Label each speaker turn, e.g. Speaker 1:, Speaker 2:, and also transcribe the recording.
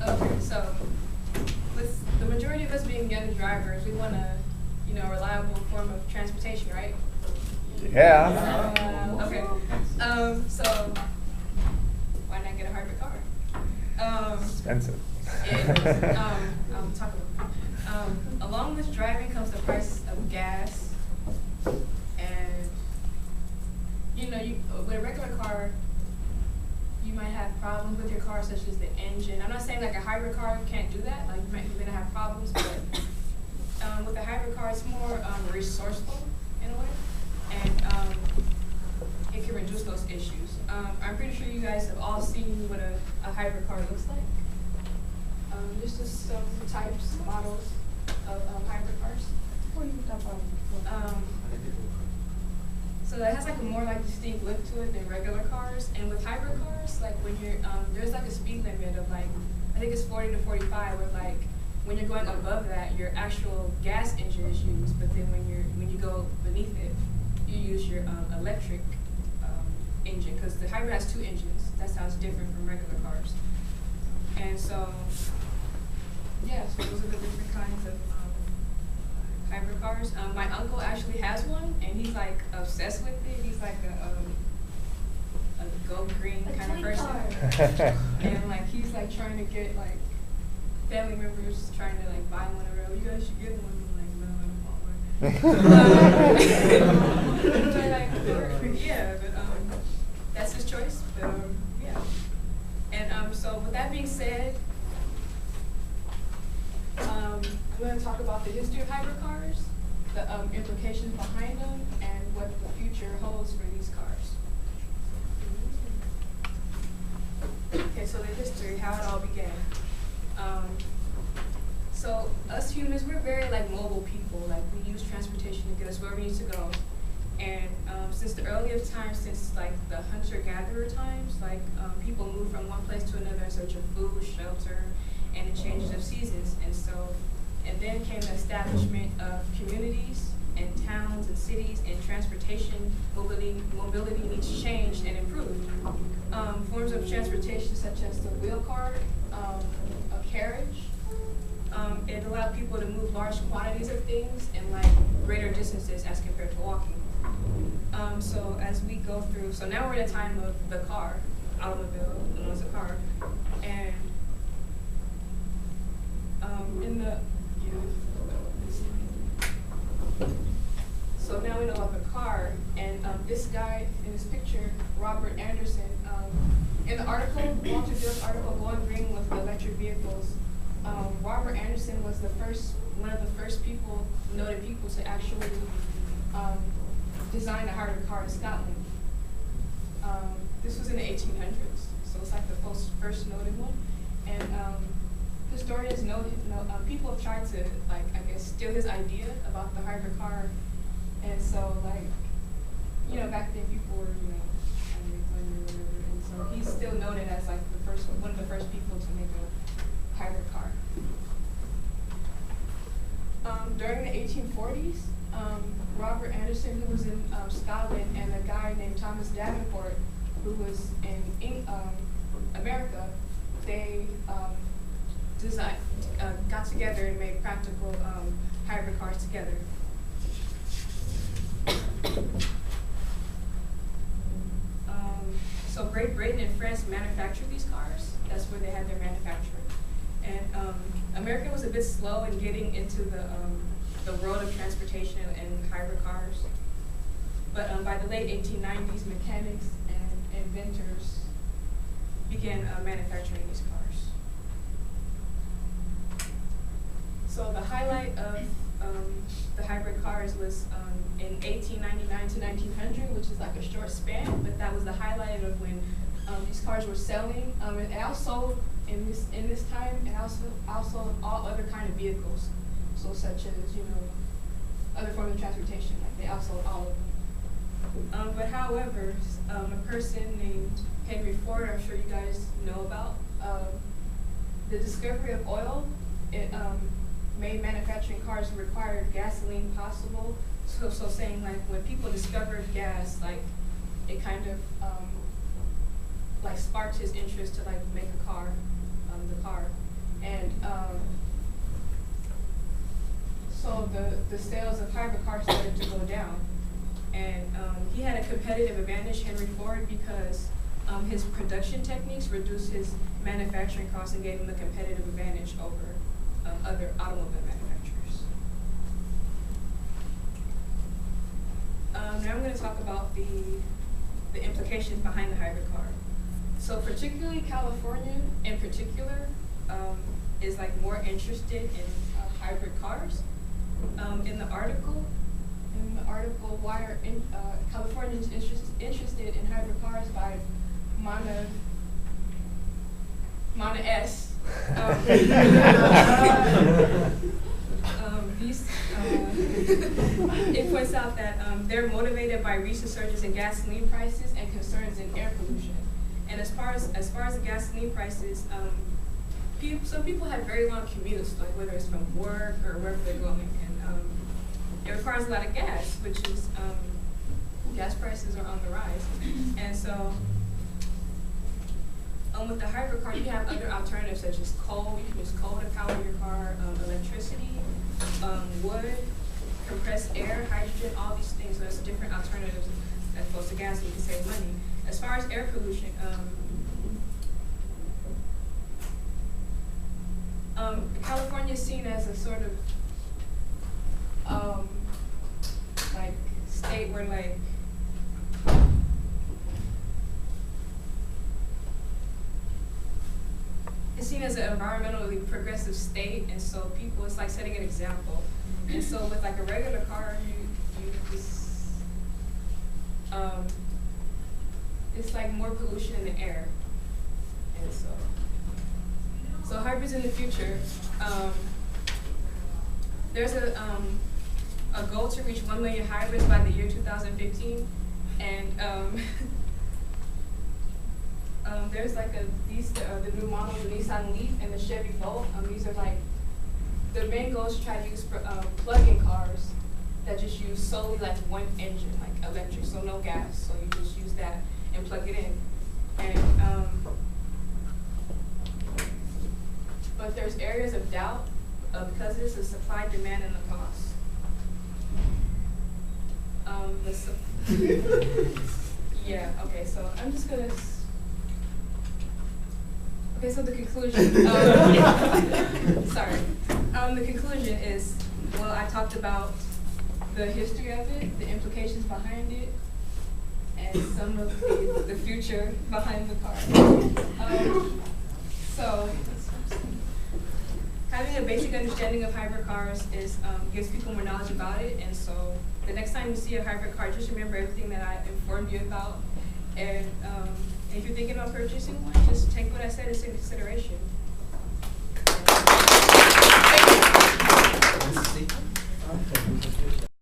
Speaker 1: Okay, so with the majority of us being young drivers, we want a, reliable form of transportation, right?
Speaker 2: Yeah.
Speaker 1: Okay. So why not get a hybrid car?
Speaker 2: Expensive.
Speaker 1: I'll talk about along with driving comes the price of gas, and with a regular car, you might have problems with your car, such as the engine. I'm not saying like a hybrid car can't do that. Like you're gonna have problems, but with a hybrid car, it's more resourceful in a way, and it can reduce those issues. I'm pretty sure you guys have all seen what a hybrid car looks like. There's just some types, models of hybrid cars. So it has like a more like distinct look to it than regular cars. And with hybrid cars, like when you're there's like a speed limit of like, I think it's 40 to 45, where like when you're going above that, your actual gas engine is used, but then when you go beneath it, you use your electric engine, because the hybrid has two engines. That sounds different from regular cars. And so yeah, so those are the different kinds of hybrid cars. My uncle actually has one, and he's like obsessed with it. He's like a go green kind of person, and like he's like trying to get like family members trying to like buy one, or you guys should get one. I'm like, no, I don't want one. But yeah, but that's his choice. But yeah, and so with that being said, I'm going to talk about the history of hybrid cars, the implications behind them, and what the future holds for these cars. Okay, so the history, how it all began. So us humans, we're very like mobile people. Like we use transportation to get us where we need to go. And since the earliest times, since like the hunter-gatherer times, like people moved from one place to another in search of food, shelter, and the changes of seasons. And then came the establishment of communities and towns and cities, and transportation, mobility needs changed and improved. Forms of transportation such as the wheel cart, a carriage, it allowed people to move large quantities of things and like greater distances as compared to walking. So as we go through, so now we're in a time of the car, automobile, known as a car, and so now we know about the car, and this guy in this picture, Robert Anderson, in the article, Walter Dill's article, Going Green with Electric Vehicles, Robert Anderson was one of the first noted people to actually design a hybrid car in Scotland. This was in the 1800s, so it's like the first noted one. And historians people have tried to, like, I guess, steal his idea about the hybrid car. And so, like, back then people were, or whatever. And so he's still noted as, like, one of the first people to make a hybrid car. During the 1840s, Robert Anderson, who was in Scotland, and a guy named Thomas Davenport, who was in America, they got together and made practical hybrid cars together. So Great Britain and France manufactured these cars. That's where they had their manufacturing. And America was a bit slow in getting into the world of transportation and hybrid cars. But by the late 1890s, mechanics and inventors began manufacturing these cars. So the highlight of the hybrid cars was in 1899 to 1900, which is like a short span, but that was the highlight of when these cars were selling. And also in this time, and also all other kind of vehicles, so such as other forms of transportation. Like they outsold all of them. But however, a person named Henry Ford, I'm sure you guys know about, the discovery of oil. It made manufacturing cars require gasoline possible. So saying like when people discovered gas, like it kind of like sparked his interest to like make a car, the car. the sales of hybrid cars started to go down. And he had a competitive advantage, Henry Ford, because his production techniques reduced his manufacturing costs and gave him a competitive advantage over other automobile manufacturers. Now I'm going to talk about the implications behind the hybrid car. So particularly California in particular is like more interested in hybrid cars. In the article, why are Californians interested in hybrid cars by Mana S. It points out that they're motivated by recent surges in gasoline prices and concerns in air pollution. And as far as the gasoline prices, some people have very long commutes, like whether it's from work or wherever they're going, and it requires a lot of gas, which is gas prices are on the rise, and so. With the hybrid car, you have other alternatives such as coal. You can use coal to power your car, electricity, wood, compressed air, hydrogen, all these things. So there's different alternatives as opposed to gas, so you can save money. As far as air pollution, California is seen as a sort of like state where like it's seen as an environmentally progressive state, and so people, it's like setting an example. And so with like a regular car, you just, it's like more pollution in the air. And so hybrids in the future, there's a goal to reach 1 million hybrids by the year 2015, and there's like the new models, the Nissan Leaf and the Chevy Volt. These are like, the main goal is to try to use plug-in cars that just use solely like one engine, like electric, so no gas. So you just use that and plug it in. And but there's areas of doubt because it's the supply, demand, and the cost. Yeah. Okay. So I'm just gonna. Okay, so the conclusion, sorry. The conclusion is, well, I talked about the history of it, the implications behind it, and some of the future behind the car. So, having a basic understanding of hybrid cars gives people more knowledge about it, and so the next time you see a hybrid car, just remember everything that I informed you about, and if you're thinking about purchasing one, just take what I said into consideration.